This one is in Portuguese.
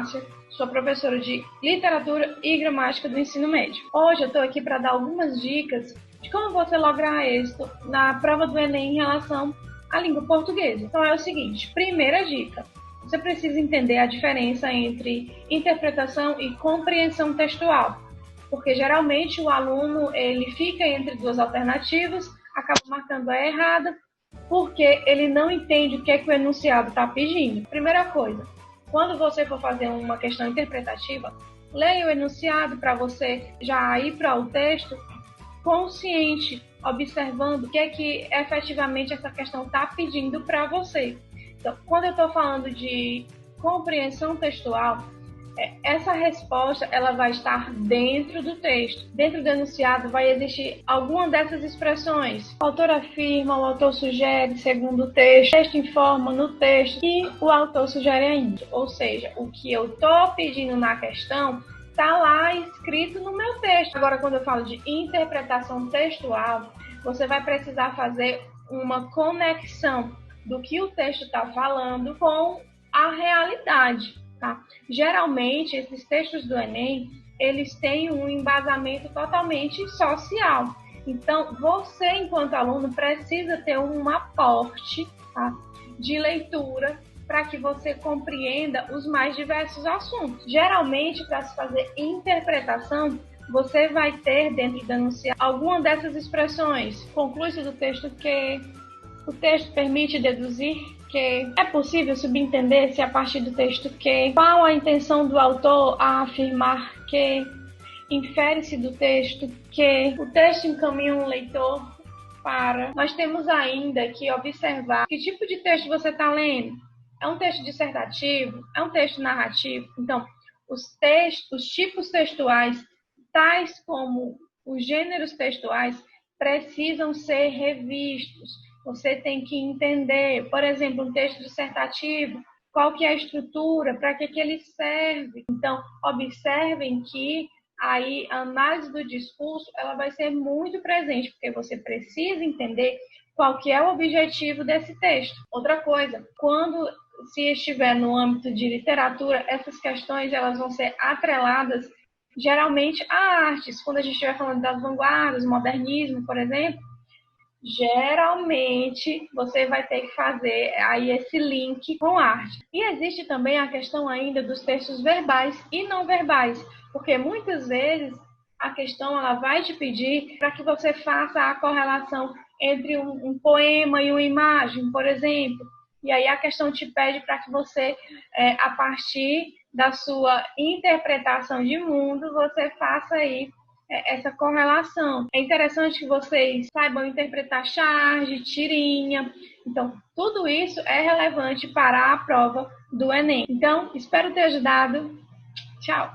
Márcia, sou professora de Literatura e Gramática do Ensino Médio. Hoje eu estou aqui para dar algumas dicas de como você lograr êxito na prova do Enem em relação à língua portuguesa. Então é o seguinte, primeira dica, você precisa entender a diferença entre interpretação e compreensão textual, porque geralmente o aluno ele fica entre duas alternativas, acaba marcando a errada, porque ele não entende o que é que o enunciado está pedindo. Primeira coisa, quando você for fazer uma questão interpretativa, leia o enunciado para você já ir para o texto consciente, observando o que é que efetivamente essa questão está pedindo para você. Então, quando eu estou falando de compreensão textual, essa resposta ela vai estar dentro do texto. Dentro do enunciado vai existir alguma dessas expressões. O autor afirma, o autor sugere, segundo o texto informa no texto e o autor sugere ainda. Ou seja, o que eu estou pedindo na questão está lá escrito no meu texto. Agora, quando eu falo de interpretação textual, você vai precisar fazer uma conexão do que o texto está falando com a realidade. Tá? Geralmente, esses textos do Enem, eles têm um embasamento totalmente social. Então, você, enquanto aluno, precisa ter um aporte, tá, de leitura para que você compreenda os mais diversos assuntos. Geralmente, para se fazer interpretação, você vai ter dentro do enunciado alguma dessas expressões. Conclui-se do texto que o texto permite deduzir que é possível subentender-se a partir do texto que qual a intenção do autor a afirmar que infere-se do texto que o texto encaminha um leitor para. Nós temos ainda que observar que tipo de texto você está lendo. É um texto dissertativo? É um texto narrativo? Então, os tipos textuais, tais como os gêneros textuais, precisam ser revistos. Você tem que entender, por exemplo, um texto dissertativo, qual que é a estrutura, para que ele serve. Então, observem que aí a análise do discurso ela vai ser muito presente, porque você precisa entender qual que é o objetivo desse texto. Outra coisa, quando se estiver no âmbito de literatura, essas questões elas vão ser atreladas geralmente a artes. Quando a gente estiver falando das vanguardas, modernismo, por exemplo, geralmente você vai ter que fazer aí esse link com arte. E existe também a questão ainda dos textos verbais e não verbais, porque muitas vezes a questão ela vai te pedir para que você faça a correlação entre um poema e uma imagem, por exemplo. E aí a questão te pede para que você, a partir da sua interpretação de mundo, você faça aí essa correlação. É interessante que vocês saibam interpretar charge, tirinha. Então, tudo isso é relevante para a prova do Enem. Então, espero ter ajudado. Tchau!